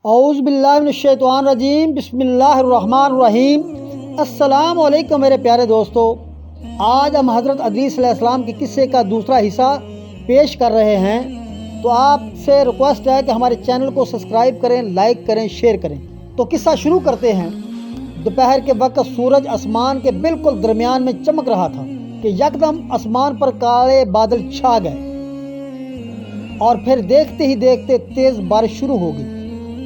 اعوذ باللہ من الشیطان الرجیم، بسم اللہ الرحمن الرحیم۔ السلام علیکم میرے پیارے دوستو، آج ہم حضرت ادریس علیہ السلام کے قصے کا دوسرا حصہ پیش کر رہے ہیں۔ تو آپ سے ریکویسٹ ہے کہ ہمارے چینل کو سبسکرائب کریں، لائک کریں، شیئر کریں۔ تو قصہ شروع کرتے ہیں۔ دوپہر کے وقت سورج آسمان کے بالکل درمیان میں چمک رہا تھا کہ یکدم آسمان پر کالے بادل چھا گئے اور پھر دیکھتے ہی دیکھتے تیز بارش شروع ہو گئی۔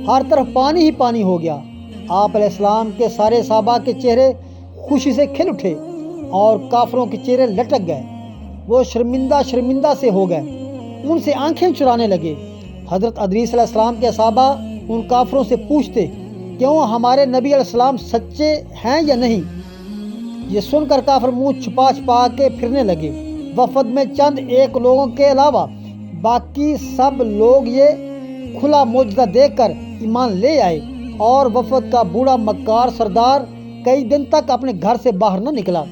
ہر طرف پانی ہی پانی ہو گیا۔ آپ علیہ السلام کے سارے صحابہ کے چہرے خوشی سے کھل اٹھے اور کافروں کے چہرے لٹک گئے۔ وہ شرمندہ سے ہو گئے، ان سے آنکھیں چرانے لگے۔ حضرت ادریس علیہ السلام کے صحابہ ان کافروں سے پوچھتے، کیوں ہمارے نبی علیہ السلام سچے ہیں یا نہیں؟ یہ سن کر کافر منہ چھپا کے پھرنے لگے۔ وفد میں چند ایک لوگوں کے علاوہ باقی سب لوگ یہ کھلا معجزہ دیکھ کر ایمان لے آئے، اور وفد کا بوڑھا مکار سردار کئی دن تک اپنے گھر سے باہر نہ نکلا۔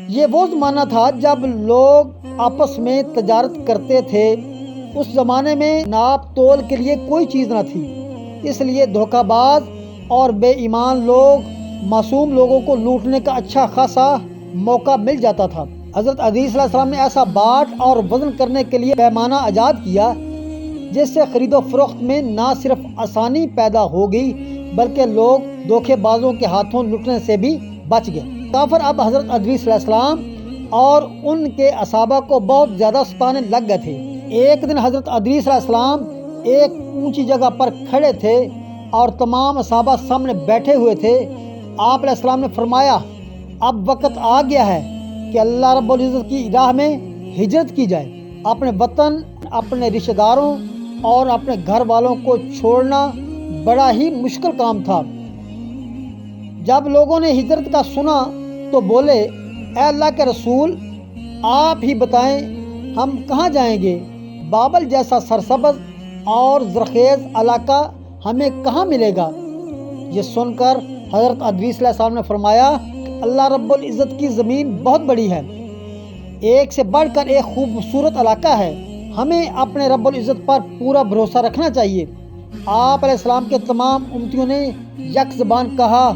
یہ وہ زمانہ تھا جب لوگ آپس میں تجارت کرتے تھے۔ اس زمانے میں ناپ تول کے لیے کوئی چیز نہ تھی، اس لیے دھوکہ باز اور بے ایمان لوگ معصوم لوگوں کو لوٹنے کا اچھا خاصا موقع مل جاتا تھا۔ حضرت ادریس علیہ السلام نے ایسا باٹ اور وزن کرنے کے لیے پیمانہ ایجاد کیا جس سے خرید و فروخت میں نہ صرف آسانی پیدا ہو گئی بلکہ لوگ دھوکے بازوں کے ہاتھوں لٹنے سے بھی بچ گئے۔ کافر اب حضرت ادریس علیہ السلام اور ان کے اصحابہ کو بہت زیادہ ستانے لگ گئے تھے۔ ایک دن حضرت ادریس علیہ السلام ایک اونچی جگہ پر کھڑے تھے اور تمام اصحابہ سامنے بیٹھے ہوئے تھے۔ آپ علیہ السلام نے فرمایا، اب وقت آ گیا ہے کہ اللہ رب العزت کی راہ میں ہجرت کی جائے۔ اپنے وطن، اپنے رشتہ داروں اور اپنے گھر والوں کو چھوڑنا بڑا ہی مشکل کام تھا۔ جب لوگوں نے ہجرت کا سنا تو بولے، اے اللہ کے رسول، آپ ہی بتائیں ہم کہاں جائیں گے؟ بابل جیسا سرسبز اور زرخیز علاقہ ہمیں کہاں ملے گا؟ یہ سن کر حضرت ادریس علیہ السلام نے فرمایا، اللہ رب العزت کی زمین بہت بڑی ہے، ایک سے بڑھ کر ایک خوبصورت علاقہ ہے، ہمیں اپنے رب العزت پر پورا بھروسہ رکھنا چاہیے۔ آپ علیہ السلام کے تمام امتیوں نے یک زبان کہا،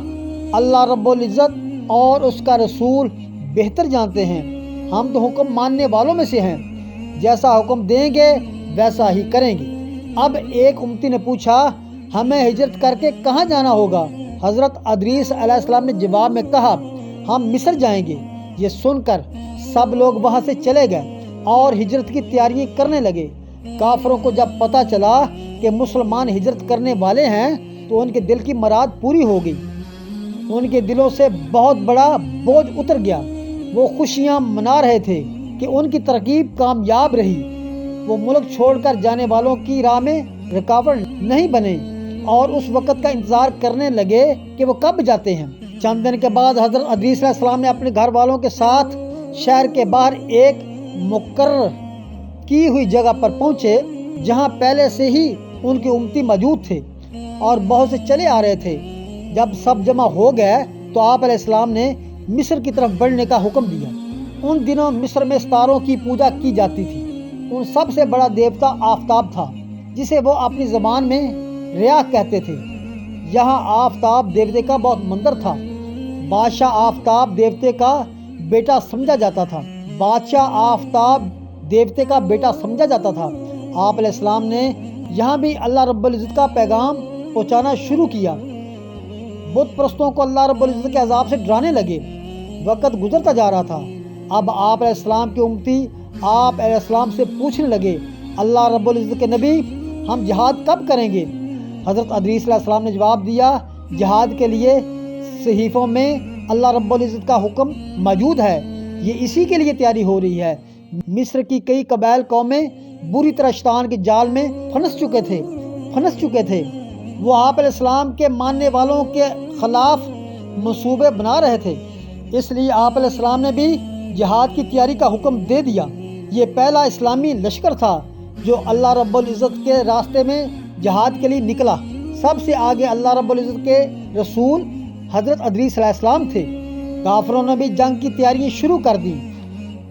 اللہ رب العزت اور اس کا رسول بہتر جانتے ہیں، ہم تو حکم ماننے والوں میں سے ہیں، جیسا حکم دیں گے ویسا ہی کریں گے۔ اب ایک امتی نے پوچھا، ہمیں ہجرت کر کے کہاں جانا ہوگا؟ حضرت ادریس علیہ السلام نے جواب میں کہا، ہم مصر جائیں گے۔ یہ سن کر سب لوگ وہاں سے چلے گئے اور ہجرت کی تیاریاں کرنے لگے۔ کافروں کو جب پتہ چلا کہ مسلمان ہجرت کرنے والے ہیں تو ان کے دل کی مراد پوری ہو گئی، ان کے دلوں سے بہت بڑا بوجھ اتر گیا۔ وہ خوشیاں منا رہے تھے کہ ان کی ترکیب کامیاب رہی، وہ ملک چھوڑ کر جانے والوں کی راہ میں رکاوٹ نہیں بنے اور اس وقت کا انتظار کرنے لگے کہ وہ کب جاتے ہیں۔ چند دن کے بعد حضرت ادریس علیہ السلام نے اپنے گھر والوں کے ساتھ شہر کے باہر ایک مقرر کی ہوئی جگہ پر پہنچے جہاں پہلے سے ہی ان کے امتی موجود تھے اور بہت سے چلے آ رہے تھے۔ جب سب جمع ہو گئے تو آپ علیہ السلام نے مصر کی طرف بڑھنے کا حکم دیا۔ ان دنوں مصر میں ستاروں کی پوجا کی جاتی تھی۔ ان سب سے بڑا دیوتا آفتاب تھا جسے وہ اپنی زبان میں ریاح کہتے تھے۔ یہاں آفتاب دیوتے کا بہت مندر تھا۔ بادشاہ آفتاب دیوتے کا بیٹا سمجھا جاتا تھا۔ آپ علیہ السلام نے یہاں بھی اللہ رب العزت کا پیغام پہنچانا شروع کیا۔ بت پرستوں کو اللہ رب العزت کے عذاب سے ڈرانے لگے۔ وقت گزرتا جا رہا تھا۔ اب آپ علیہ السلام کے امتی آپ علیہ السلام سے پوچھنے لگے، اللہ رب العزت کے نبی، ہم جہاد کب کریں گے؟ حضرت ادریس علیہ السلام نے جواب دیا، جہاد کے لیے صحیفوں میں اللہ رب العزت کا حکم موجود ہے، یہ اسی کے لیے تیاری ہو رہی ہے۔ مصر کی کئی قبائل قومیں بری طرح شیطان کے جال میں پھنس چکے تھے۔ وہ آپ علیہ السلام کے ماننے والوں کے خلاف منصوبے بنا رہے تھے، اس لیے آپ علیہ السلام نے بھی جہاد کی تیاری کا حکم دے دیا۔ یہ پہلا اسلامی لشکر تھا جو اللہ رب العزت کے راستے میں جہاد کے لیے نکلا۔ سب سے آگے اللہ رب العزت کے رسول حضرت ادریس علیہ السلام تھے۔ کافروں نے بھی جنگ کی تیاریاں شروع کر دی۔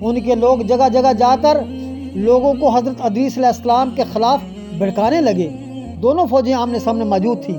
ان کے لوگ جگہ جگہ جا کر لوگوں کو حضرت ادریس علیہ السلام کے خلاف بھڑکانے لگے۔ دونوں فوجیں آمنے سامنے موجود تھیں۔